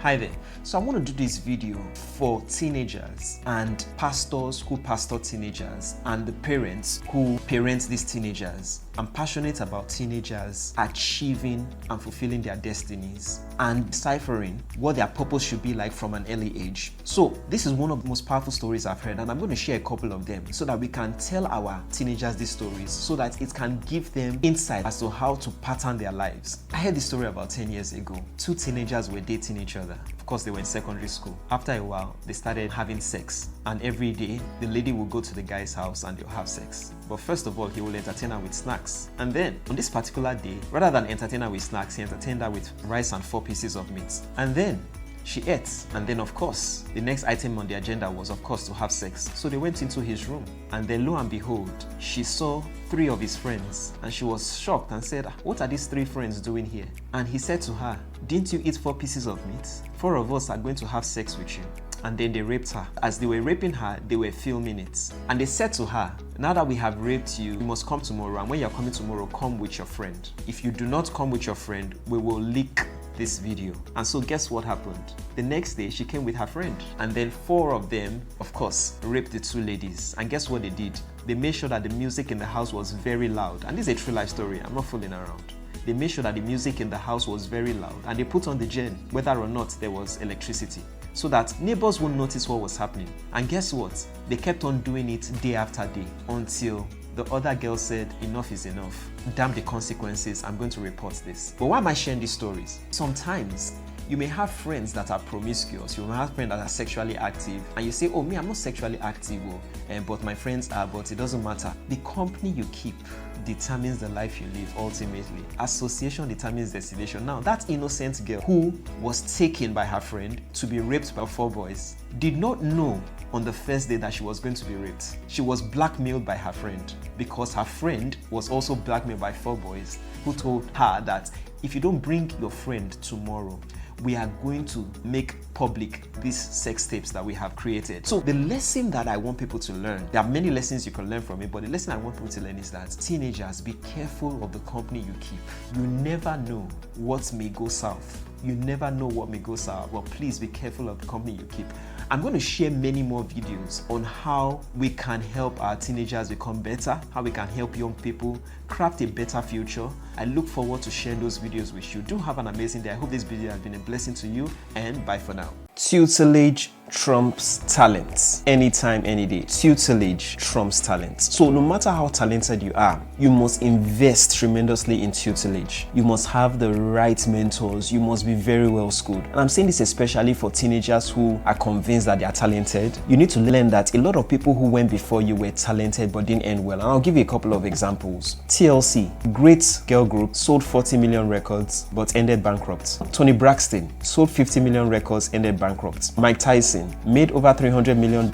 Hi there. So I want to do this video for teenagers and pastors who pastor teenagers and the parents who parent these teenagers. I'm passionate about teenagers achieving and fulfilling their destinies and deciphering what their purpose should be like from an early age. So this is one of the most powerful stories I've heard, and I'm going to share a couple of them so that we can tell our teenagers these stories so that it can give them insight as to how to pattern their lives. I heard this story about 10 years ago. Two teenagers were dating each other. Of course, they were in secondary school. After a while, they started having sex, and every day the lady will go to the guy's house and they'll have sex. But first of all, he will entertain her with snacks. And then on this particular day, rather than entertain her with snacks, he entertained her with rice and 4 pieces of meat. And then she ate. And then of course, the next item on the agenda was of course to have sex. So they went into his room, and then lo and behold, she saw 3 of his friends, and she was shocked and said, "What are these 3 friends doing here?" And he said to her, "Didn't you eat 4 pieces of meat? 4 of us are going to have sex with you." And then they raped her. As they were raping her, they were filming it. And they said to her, "Now that we have raped you, you must come tomorrow. And when you're coming tomorrow, come with your friend. If you do not come with your friend, we will leak this video." And so guess what happened? The next day, she came with her friend. And then 4 of them, of course, raped the 2 ladies. And guess what they did? They made sure that the music in the house was very loud. And this is a true life story. I'm not fooling around. They made sure that the music in the house was very loud. And they put on the gen, whether or not there was electricity, so that neighbors won't notice what was happening. And guess what? They kept on doing it day after day until the other girl said, "Enough is enough. Damn the consequences, I'm going to report this." But why am I sharing these stories? Sometimes you may have friends that are promiscuous, you may have friends that are sexually active, and you say, "Oh, me, I'm not sexually active, but my friends are," but it doesn't matter. The company you keep determines the life you live ultimately. Association determines destination. Now, that innocent girl who was taken by her friend to be raped by 4 boys did not know on the first day that she was going to be raped. She was blackmailed by her friend because her friend was also blackmailed by 4 boys who told her that if you don't bring your friend tomorrow, we are going to make public these sex tapes that we have created. So the lesson that I want people to learn, there are many lessons you can learn from it, but the lesson I want people to learn is that teenagers, be careful of the company you keep. You never know what may go south. You never know what may go south, but please be careful of the company you keep. I'm going to share many more videos on how we can help our teenagers become better, how we can help young people craft a better future. I look forward to sharing those videos with you. Do have an amazing day. I hope this video has been a blessing to you, and bye for now. Tutelage trumps talent. Anytime, any day. Tutelage trumps talent. So no matter how talented you are, you must invest tremendously in tutelage. You must have the right mentors. You must be very well schooled. And I'm saying this especially for teenagers who are convinced that they are talented. You need to learn that a lot of people who went before you were talented but didn't end well. And I'll give you a couple of examples. TLC, great girl group, sold 40 million records but ended bankrupt. Tony Braxton sold 50 million records, ended bankrupt. Mike Tyson made over $300 million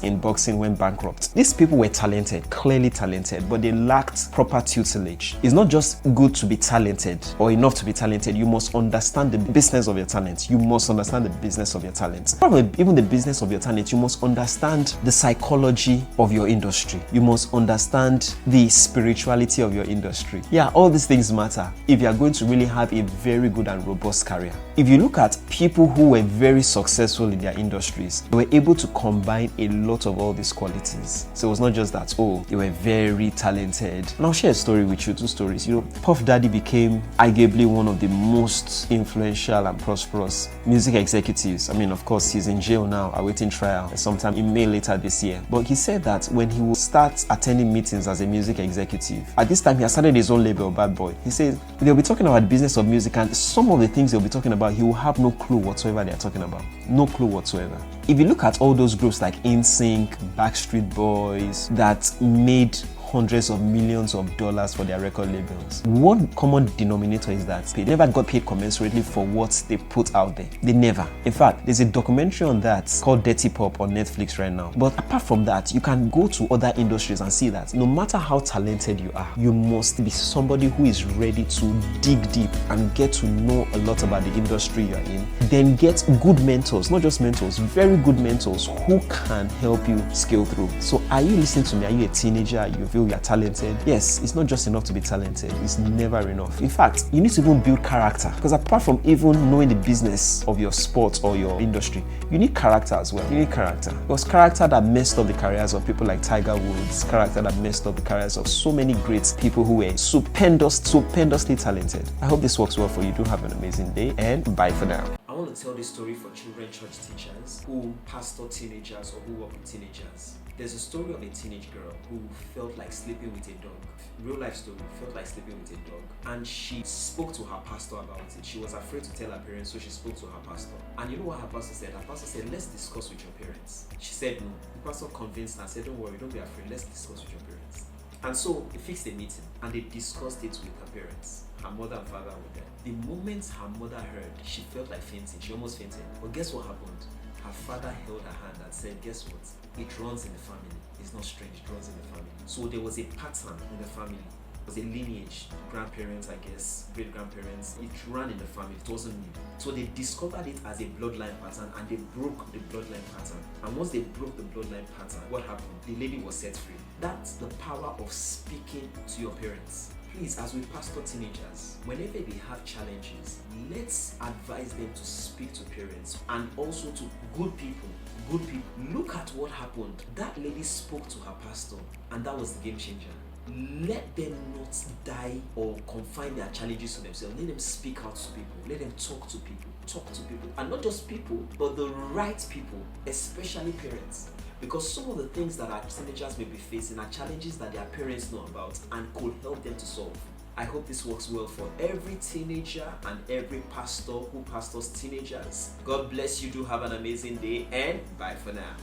in boxing, went bankrupt. These people were talented, clearly talented, but they lacked proper tutelage. It's not just good to be talented or enough to be talented. You must understand the business of your talent. You must understand the business of your talent. Probably even the business of your talent, you must understand the psychology of your industry. You must understand the spirituality of your industry. Yeah, all these things matter if you are going to really have a very good and robust career. If you look at people who were very successful in their industries, they were able to combine a lot of all these qualities. So it was not just that, oh, they were very talented. And I'll share a story with you, 2 stories. You know, Puff Daddy became arguably one of the most influential and prosperous music executives. I mean, of course, he's in jail now, awaiting trial sometime in May later this year. But he said that when he will start attending meetings as a music executive, at this time he has started his own label, Bad Boy. He says they'll be talking about the business of music, and some of the things they'll be talking about, he will have no clue whatsoever they're talking about. No clue whatsoever. If you look at all those groups like NSYNC, Backstreet Boys, that made hundreds of millions of dollars for their record labels, one common denominator is that they never got paid commensurately for what they put out there. They never. In fact, there's a documentary on that called Dirty Pop on Netflix right now. But apart from that, you can go to other industries and see that no matter how talented you are, you must be somebody who is ready to dig deep and get to know a lot about the industry you're in. Then get good mentors, not just mentors, very good mentors who can help you scale through. So are you listening to me? Are you a teenager? You feel feel you're talented. Yes, it's not just enough to be talented. It's never enough. In fact, you need to even build character, because apart from even knowing the business of your sport or your industry, you need character as well. You need character. It was character that messed up the careers of people like Tiger Woods, character that messed up the careers of so many great people who were stupendously talented. I hope this works well for you. Do have an amazing day, and bye for now. I want to tell this story for children church teachers who pastor teenagers or who work with teenagers. There's a story of a teenage girl who felt like sleeping with a dog. Real life story, felt like sleeping with a dog. And she spoke to her pastor about it. She was afraid to tell her parents, so she spoke to her pastor. And you know what her pastor said? Her pastor said, let's discuss with your parents. She said no. The pastor convinced her and said, don't worry, don't be afraid, let's discuss with your parents. And so they fixed a meeting and they discussed it with her parents. Her mother and father were there. The moment her mother heard, she felt like fainting. She almost fainted. But guess what happened? Her father held her hand and said, guess what? It runs in the family. It's not strange, it runs in the family. So there was a pattern in the family. It was a lineage, grandparents, I guess, great-grandparents. It ran in the family, it wasn't new. So they discovered it as a bloodline pattern and they broke the bloodline pattern. And once they broke the bloodline pattern, what happened? The lady was set free. That's the power of speaking to your parents. Please, as we pastor teenagers, whenever they have challenges, let's advise them to speak to parents and also to good people. Good people. Look at what happened. That lady spoke to her pastor, and that was the game changer. Let them not die or confine their challenges to themselves. Let them speak out to people. Let them talk to people. Talk to people. And not just people, but the right people, especially parents. Because some of the things that our teenagers may be facing are challenges that their parents know about and could help them to solve. I hope this works well for every teenager and every pastor who pastors teenagers. God bless you. Do have an amazing day, and bye for now.